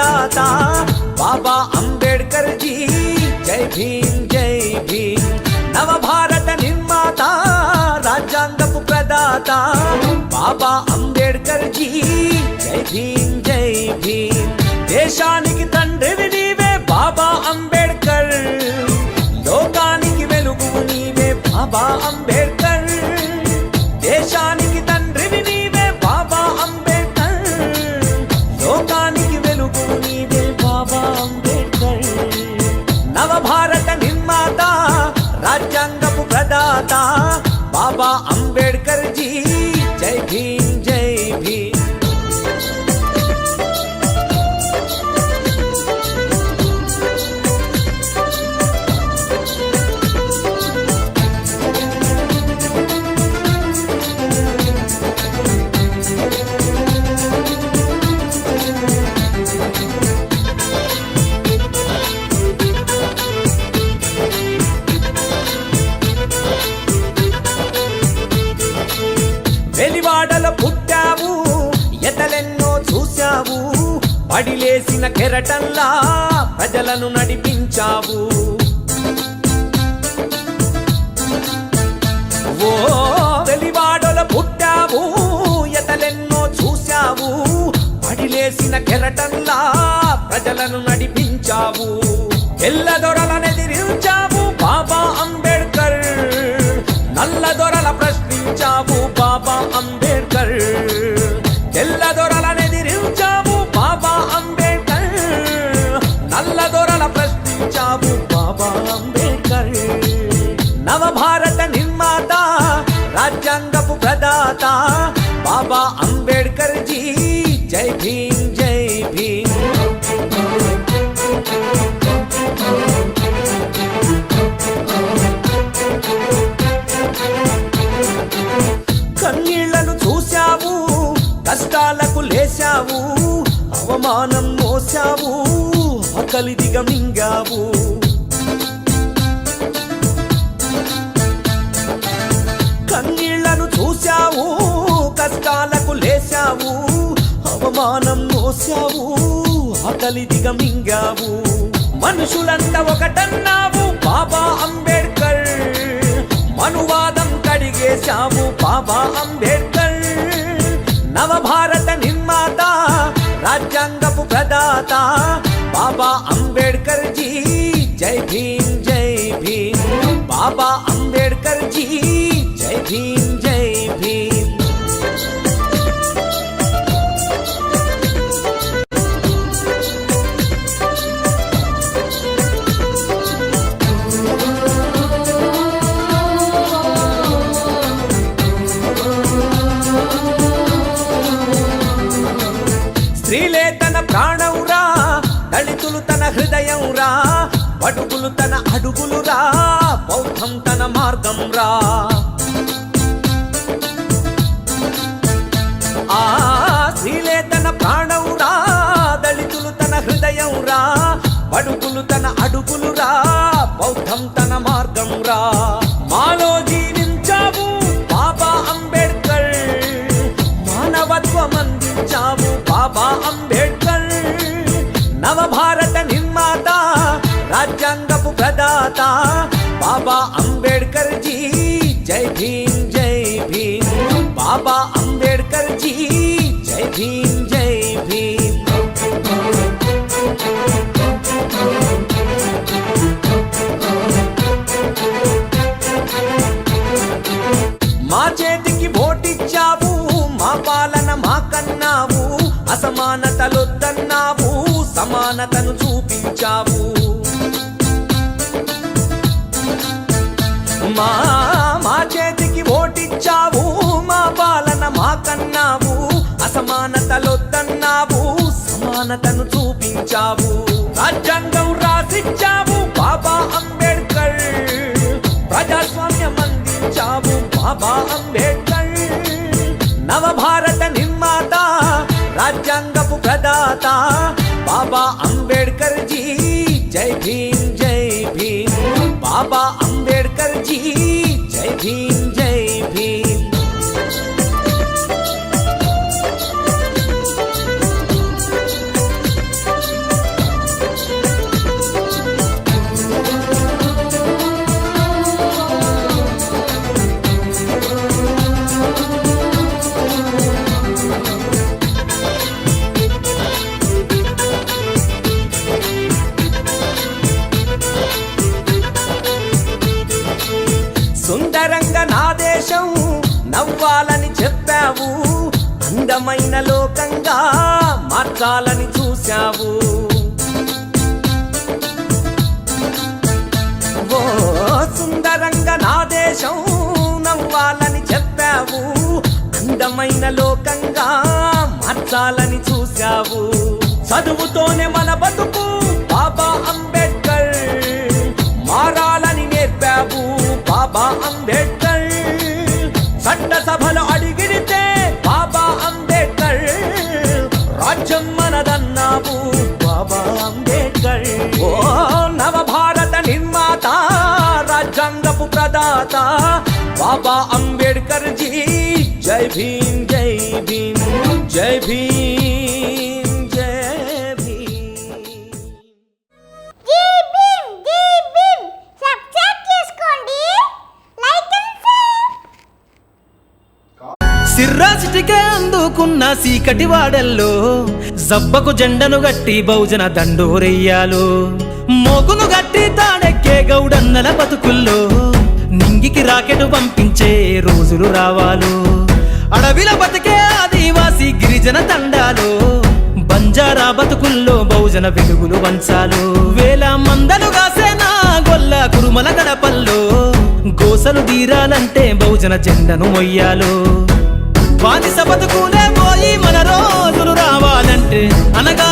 ప్రదాత బాబా అంబేడ్కర్ జీ జై భీమ్ జై భీమ్ నవభారత నిర్మాత రాజ్యాంగపు ప్రదాత బాబా అంబేడ్కర్ జీ జై భీమ్ జై భీమ్ దేశానికి తండ్రివి నీవే బాబా అంబేడ్కర్ లోకానికి వెలుగు నీవే బాబా అంబేడ్కర్ దేశానికి తండ్రివి నీవే బాబా అంబేడ్కర్ లోకానికి వెలుగు నీవే బాబా అంబేడ్కర్ నవభారత నిర్మాత రాజ్యాంగపు ప్రదాత బాబా అంబేడ్కర్ జీ జై భీమ్ జై భీమ్ వెలివాడల పుట్టావు ఎతలెన్నో చూశావు పడిలేసిన కెరటంలా ప్రజలను నడిపించావు ఓ వెలివాడల పుట్టావు ఎతలెన్నో చూశావు పడిలేసిన కెరటంలా ప్రజలను నడిపించావు తెల్లదొరలనెదిరించావు బాబా అంబేడ్కర్ నల్లదొరల ప్రశ్నించావు బాబా అంబేడ్కర్ తెల్లదొరలనెదిరించావు బాబా అంబేడ్కర్ నల్లదొరల ప్రశ్నించావు బాబా అంబేడ్కర్ నవభారత నిర్మాత రాజ్యాంగపు ప్రదాత బాబా అంబేడ్కర్ జీ జై భీమ్ జై భీమ్ కన్నీళ్లను చూశావు కష్టాలకు లేశావు అవమానం మోసావు ఆకలి దిగమింగావు కన్నీళ్లను చూశావు కష్టాలకు లేశావు అవమానం మోసావు ఆకలి దిగమింగావు మనుషులంతా ఒకటన్నావు బాబా అంబేడ్కర్ మనువాదం కడిగేశావు బాబా అంబేడ్కర్ నవభారత నిర్మాత రాజ్యాంగపు ప్రదాత బాబా అంబేడ్కర్ జీ జై భీమ్ జై భీమ్ బాబా అంబేడ్కర్ జీ జై భీమ్ జై భీమ్ స్త్రీలే తన ప్రాణంరా దళితులు తన హృదయంరా బడుగులు తన అడుగులురా బౌద్ధం తన మార్గంరా ఆ స్త్రీలే తన ప్రాణంరా దళితులు తన హృదయంరా బడుగులు తన అడుగులురా బౌద్ధం తన మార్గంరా మాలో జీవించావు బాబా అంబేడ్కర్ మానవత్వం అందించావు బాబా అంబేడ్కర్ నవభారత నిర్మాత రాజ్యాంగపు ప్రదాత బాబా అంబేడ్కర్ జీ జై భీమ్ జై భీమ్ బాబా అంబేడ్కర్ జీ జై భీమ్ జై భీమ్ మా చేతికి ఓటిచ్చావు మా పాలన మాకన్నావు అసమానతలొద్దన్నావు సమానతను చూపించావు మా చేతికి ఓటిచ్చావు మా పాలన మాకన్నావు అసమానతలొద్దన్నావు సమానతను చూపించావు రాజ్యాంగం రాసిచ్చావు బాబా అంబేడ్కర్ ప్రజాస్వామ్యం అందించావు బాబా అంబేడ్కర్ నవభారత నిర్మాత రాజ్యాంగపు ప్రదాత బాబా అంబేడ్కర్ జీ జై భీమ్ జై భీమ్ బాబా అంబేడ్కర్ జీ జై భీమ్ జై భీమ్ అందమైన లోకంగా మార్చాలని చూశావు. ఓ సుందరంగా నా దేశం నవ్వాలని చెప్పావు. అందమైన లోకంగా మార్చాలని చూశావు. చదువుతోనే మన బతుకు బాబా అంబేద్కర్ మారాలని నేర్పావు. బాబా అంబేద్కర్ చట్టసభలో అడిగితే బాబా అంబేద్కర్ రాజ్యం మనదన్నావు. బాబా అంబేద్కర్ ఓ నవభారత నిర్మాత రాజ్యాంగపు ప్రదాత బాబా అంబేద్కర్ జీ. జై భీమ్ జై భీమ్ జై భీమ్ జై భీమ్. సిర్రాసిటికే అందుకున్న సీకటి వాడల్లో జబ్బకు జెండను గట్టి బహుజన దండోరెయ్యాలు. మోగును గట్టి తాడెక్కే గౌడన్నల బతుకుల్లో నింగికి రాకెట్ పంపించే రోజులు రావాలు. అడవిల బతికే ఆదివాసి గిరిజన తండాలు బంజారా బతుకుల్లో బహుజన వెలుగులు వంచాలు. వేల మందలు కాసేనా గొల్ల కురుమల గడపల్లో గోసలు తీరాలంటే బహుజన జెండను మొయ్యాలు. బానిస బతుకులే పోయి మన రోజులు రావాలంటే అనగా